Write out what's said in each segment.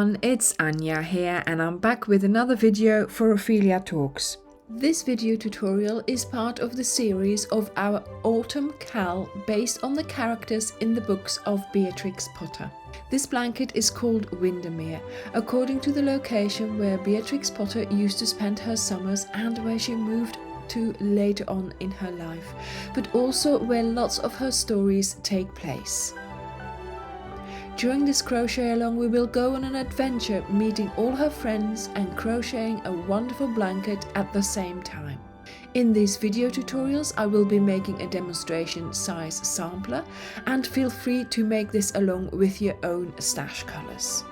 everyone, it's Anya here and I'm back with another video for Ophelia Talks. This video tutorial is part of the series of our Autumn Cal based on the characters in the books of Beatrix Potter. This blanket is called Windermere, according to the location where Beatrix Potter used to spend her summers and where she moved to later on in her life, but also where lots of her stories take place. During this crochet along we will go on an adventure, meeting all her friends and crocheting a wonderful blanket at the same time. In these video tutorials I will be making a demonstration size sampler, and feel free to make this along with your own stash colours.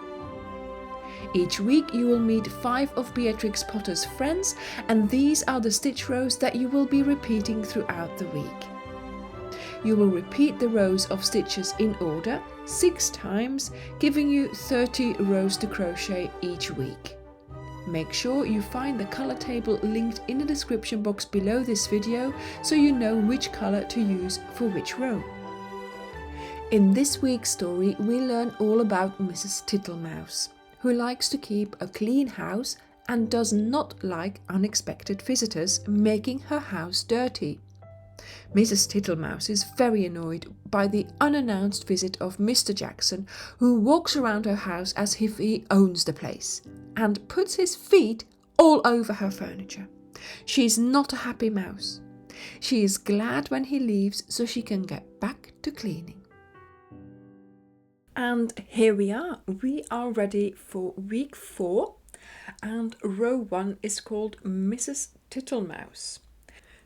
Each week you will meet 5 of Beatrix Potter's friends, and these are the stitch rows that you will be repeating throughout the week. You will repeat the rows of stitches in order 6 times, giving you 30 rows to crochet each week. Make sure you find the colour table linked in the description box below this video so you know which colour to use for which row. In this week's story we learn all about Mrs Tittlemouse, who likes to keep a clean house and does not like unexpected visitors making her house dirty. Mrs Tittlemouse is very annoyed by the unannounced visit of Mr Jackson, who walks around her house as if he owns the place and puts his feet all over her furniture. She is not a happy mouse. She is glad when he leaves so she can get back to cleaning. And here we are ready for week 4, and row 1 is called Mrs Tittlemouse.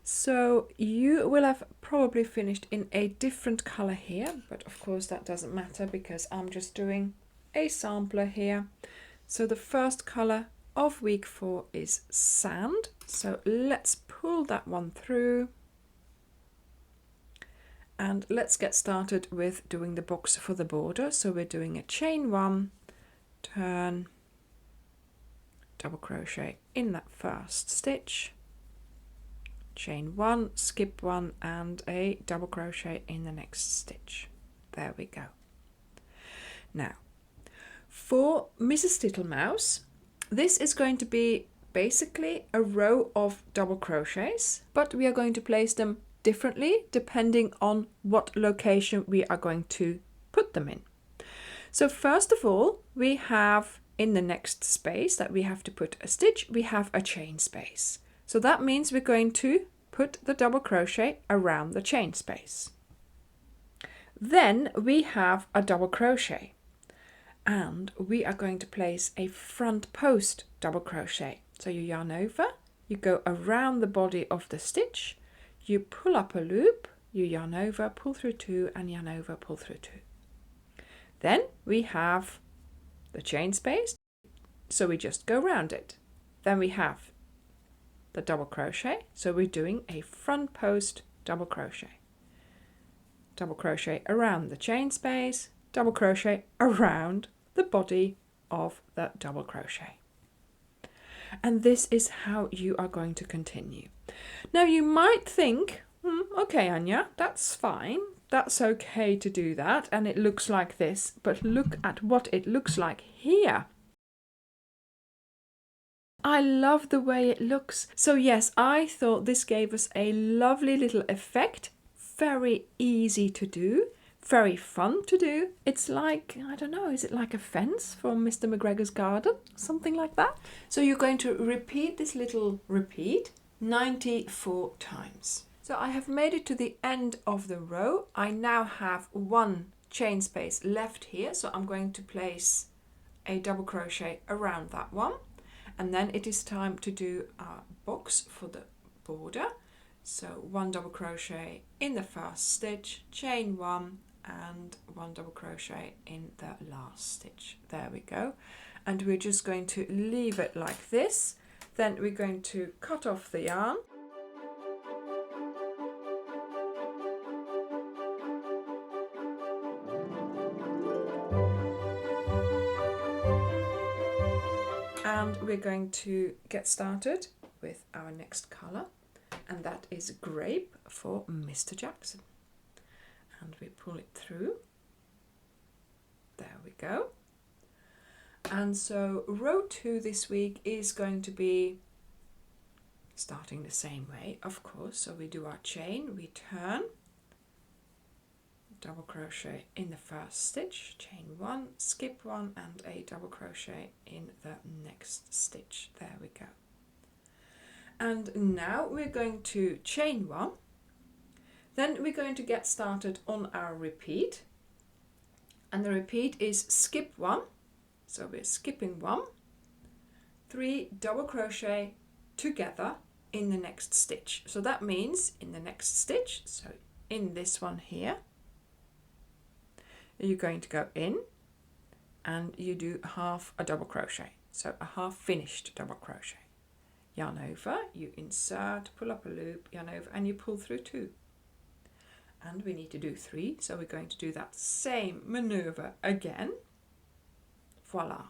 So you will have probably finished in a different colour here, but of course that doesn't matter because I'm just doing a sampler here. So the first colour of week 4 is sand, so let's pull that one through. And let's get started with doing the box for the border. So we're doing a chain 1, turn, double crochet in that first stitch, chain 1, skip 1 and a double crochet in the next stitch. There we go. Now for Mrs Tittlemouse, this is going to be basically a row of double crochets, but we are going to place them differently depending on what location we are going to put them in. So first of all, we have in the next space that we have to put a stitch, we have a chain space. So that means we're going to put the double crochet around the chain space. Then we have a double crochet, and we are going to place a front post double crochet. So you yarn over, you go around the body of the stitch, you pull up a loop, you yarn over, pull through 2 and yarn over, pull through 2. Then we have the chain space, so we just go around it. Then we have the double crochet, so we're doing a front post double crochet around the chain space, double crochet around the body of that double crochet. And this is how you are going to continue. Now you might think, okay Anya, that's fine, that's okay to do that and it looks like this, but look at what it looks like here. I love the way it looks. So yes, I thought this gave us a lovely little effect, very easy to do, very fun to do. It's like, I don't know, is it like a fence from Mr McGregor's garden? Something like that. So you're going to repeat this little repeat 94 times. So I have made it to the end of the row. I now have 1 chain space left here, so I'm going to place a double crochet around that one. And then it is time to do our box for the border. So 1 double crochet in the first stitch, chain 1 and 1 double crochet in the last stitch. There we go. And we're just going to leave it like this. Then we're going to cut off the yarn. And we're going to get started with our next colour, and that is grape for Mr Jackson. And we pull it through. There we go. And so row 2 this week is going to be starting the same way, of course. So we do our chain, we turn, double crochet in the first stitch, chain 1, skip 1 and a double crochet in the next stitch. There we go. And now we're going to chain 1, then we're going to get started on our repeat, and the repeat is skip 1, so we're skipping 1, 3 double crochet together in the next stitch. So that means in the next stitch, so in this one here, you're going to go in and you do half a double crochet, so a half finished double crochet. Yarn over, you insert, pull up a loop, yarn over, and you pull through 2. And we need to do 3, so we're going to do that same maneuver again. Voila.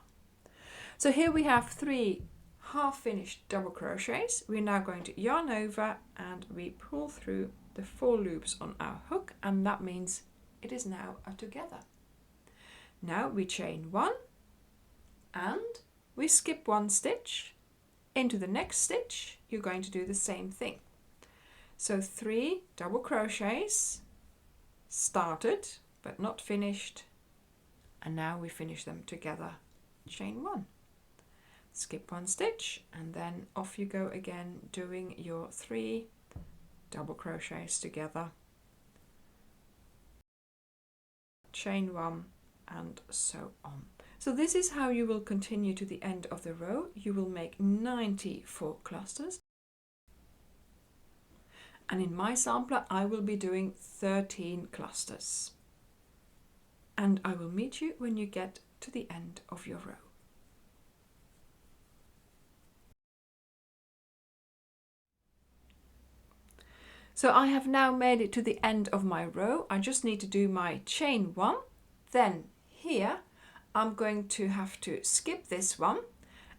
So here we have 3 half finished double crochets. We're now going to yarn over and we pull through the 4 loops on our hook, and that means it is now a together. Now we chain 1 and we skip 1 stitch. Into the next stitch you're going to do the same thing. So 3 double crochets started but not finished, and now we finish them together. Chain 1, skip 1 stitch, and then off you go again doing your 3 double crochets together, chain 1, and so on. So this is how you will continue to the end of the row. You will make 94 clusters. And in my sampler, I will be doing 13 clusters. And I will meet you when you get to the end of your row. So I have now made it to the end of my row. I just need to do my chain 1. Then here, I'm going to have to skip this one,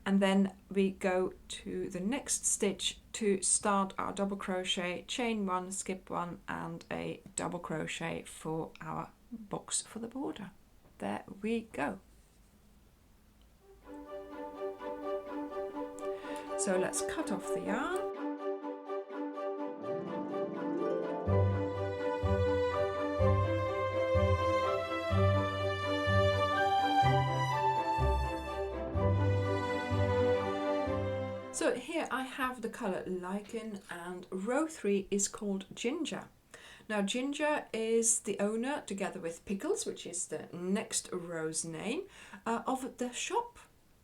and then we go to the next stitch to start our double crochet, chain 1, skip 1 and a double crochet for our box for the border. There we go. So let's cut off the yarn. So here I have the colour lichen, and row 3 is called Ginger. Now Ginger is the owner, together with Pickles, which is the next row's name, of the shop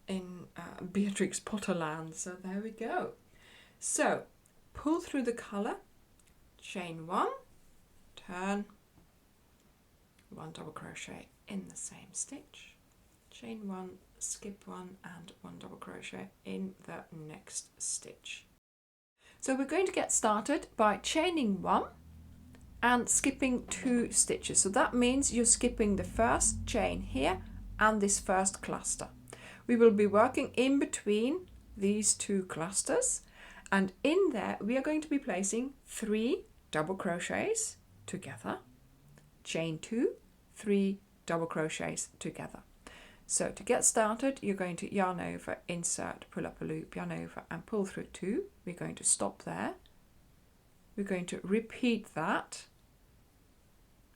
in Beatrix Potterland. So there we go. So pull through the colour, chain 1, turn, 1 double crochet in the same stitch, chain 1, skip 1 and 1 double crochet in the next stitch. So we're going to get started by chaining 1 and skipping 2 stitches. So that means you're skipping the first chain here and this first cluster. We will be working in between these 2 clusters, and in there we are going to be placing 3 double crochets together, chain 2, 3 double crochets together. So to get started, you're going to yarn over, insert, pull up a loop, yarn over and pull through 2. We're going to stop there. We're going to repeat that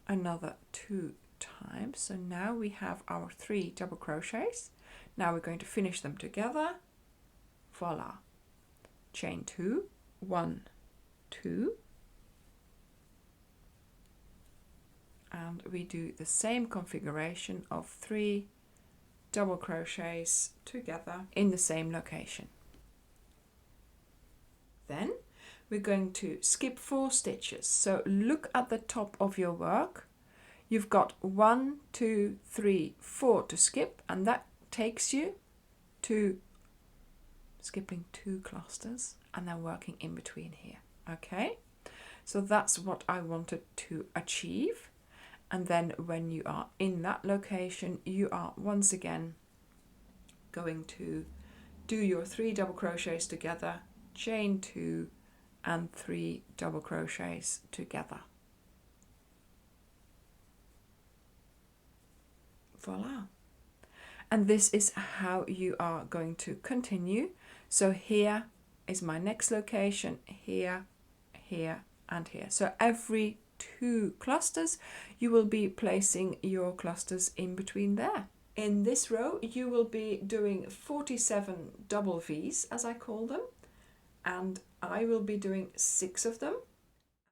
another 2 times. So now we have our 3 double crochets. Now we're going to finish them together. Voila. Chain 2, 1, 2. And we do the same configuration of 3 double crochets together in the same location. Then we're going to skip 4 stitches. So look at the top of your work. You've got 1, 2, 3, 4 to skip, and that takes you to skipping 2 clusters and then working in between here. Okay, so that's what I wanted to achieve. And then when you are in that location, you are once again going to do your 3 double crochets together, chain 2 and 3 double crochets together. Voila. And this is how you are going to continue. So here is my next location, here, here and here. So every 2 clusters you will be placing your clusters in between there. In this row you will be doing 47 double V's, as I call them, and I will be doing 6 of them.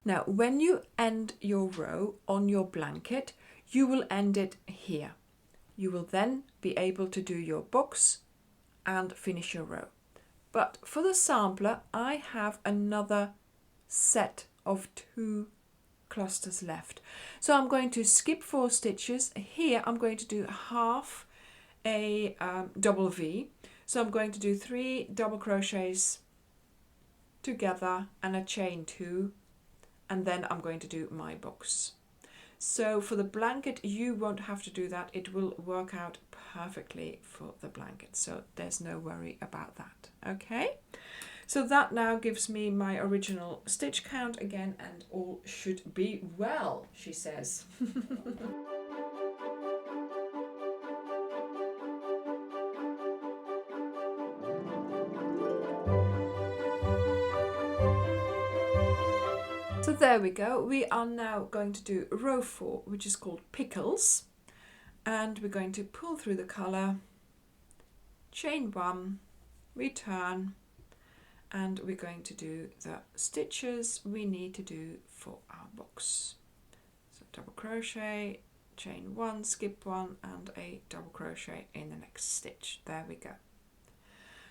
Now when you end your row on your blanket, you will end it here. You will then be able to do your box and finish your row. But for the sampler, I have another set of 2 clusters left. So I'm going to skip 4 stitches. Here I'm going to do half a double V. So I'm going to do 3 double crochets together and a chain 2, and then I'm going to do my box. So for the blanket you won't have to do that. It will work out perfectly for the blanket, so there's no worry about that. Okay, so that now gives me my original stitch count again, and all should be well, she says. So there we go. We are now going to do row 4, which is called Pickles, and we're going to pull through the color, chain 1, return, and we're going to do the stitches we need to do for our box. So double crochet, chain 1, skip 1, and a double crochet in the next stitch. There we go.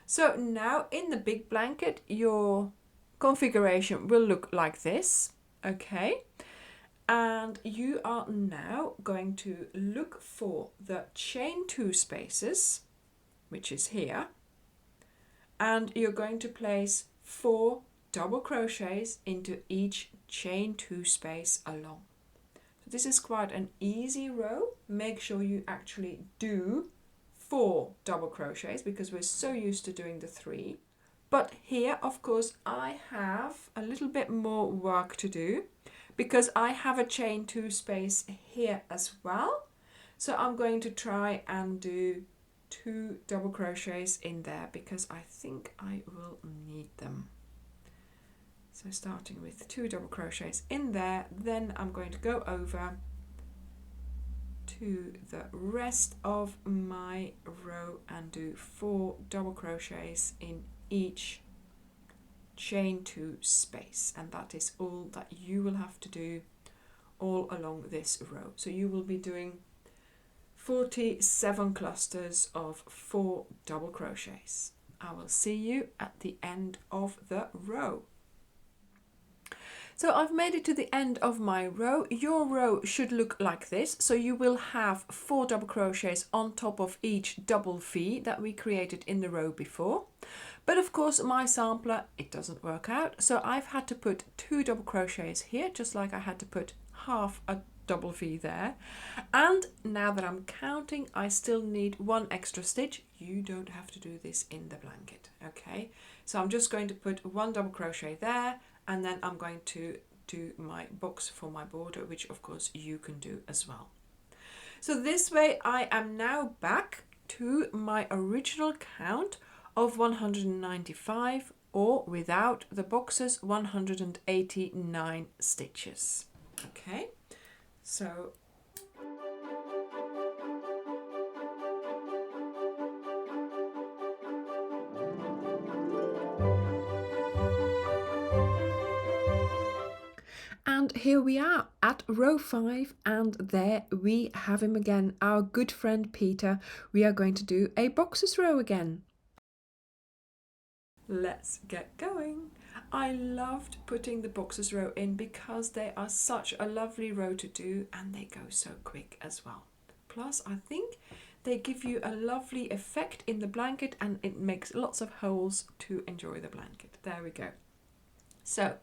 So now in the big blanket your configuration will look like this. Okay, and you are now going to look for the chain 2 spaces, which is here, and you're going to place 4 double crochets into each chain 2 space along. So this is quite an easy row. Make sure you actually do 4 double crochets because we're so used to doing the 3. But here, of course, I have a little bit more work to do because I have a chain 2 space here as well. So I'm going to try and do 2 double crochets in there because I think I will need them. So starting with 2 double crochets in there, then I'm going to go over to the rest of my row and do 4 double crochets in each chain 2 space, and that is all that you will have to do all along this row. So you will be doing 47 clusters of 4 double crochets. I will see you at the end of the row. So I've made it to the end of my row. Your row should look like this. So you will have 4 double crochets on top of each double V that we created in the row before. But of course my sampler, it doesn't work out. So I've had to put 2 double crochets here, just like I had to put half a double V there. And now that I'm counting, I still need 1 extra stitch. You don't have to do this in the blanket. Okay, so I'm just going to put 1 double crochet there, and then I'm going to do my box for my border, which of course you can do as well. So this way I am now back to my original count of 195, or without the boxes 189 stitches. Okay, so and here we are at row 5, and there we have him again, our good friend Peter. We are going to do a boxes row again. Let's get going. I loved putting the boxes row in because they are such a lovely row to do, and they go so quick as well. Plus I think they give you a lovely effect in the blanket, and it makes lots of holes to enjoy the blanket. There we go. So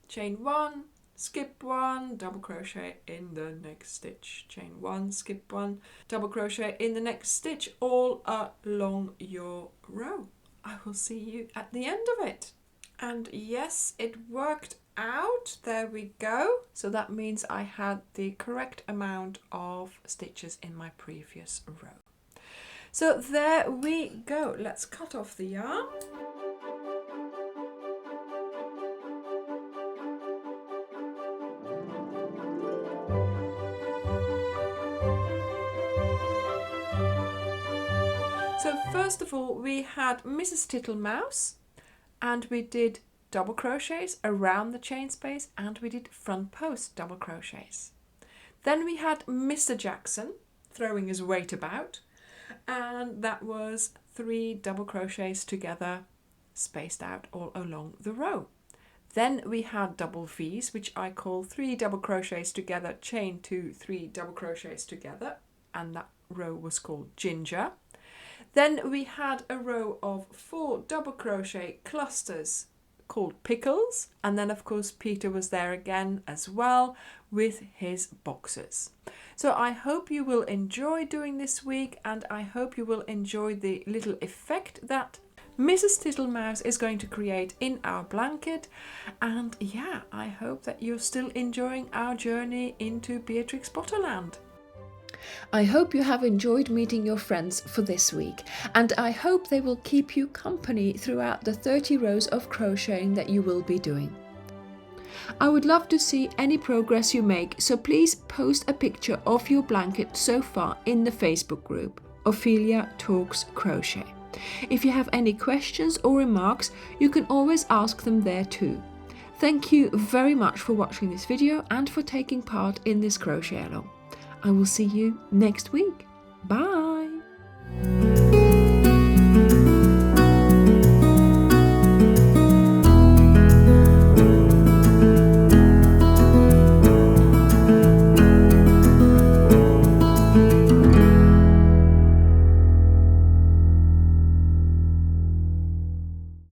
chain 1, skip 1, double crochet in the next stitch, chain 1, skip 1, double crochet in the next stitch, all along your row. I will see you at the end of it. And yes, it worked out. There we go. So that means I had the correct amount of stitches in my previous row. So there we go. Let's cut off the yarn. So first of all, we had Mrs Tittlemouse, and we did double crochets around the chain space, and we did front post double crochets. Then we had Mr Jackson throwing his weight about, and that was 3 double crochets together, spaced out all along the row. Then we had double V's, which I call 3 double crochets together, chain 2, 3 double crochets together, and that row was called Ginger. Then we had a row of 4 double crochet clusters called Pickles, and then of course Peter was there again as well with his boxes. So I hope you will enjoy doing this week, and I hope you will enjoy the little effect that Mrs Tittlemouse is going to create in our blanket. And yeah, I hope that you're still enjoying our journey into Beatrix Potterland. I hope you have enjoyed meeting your friends for this week, and I hope they will keep you company throughout the 30 rows of crocheting that you will be doing. I would love to see any progress you make, so please post a picture of your blanket so far in the Facebook group, Ophelia Talks Crochet. If you have any questions or remarks, you can always ask them there too. Thank you very much for watching this video and for taking part in this crochet along. I will see you next week. Bye!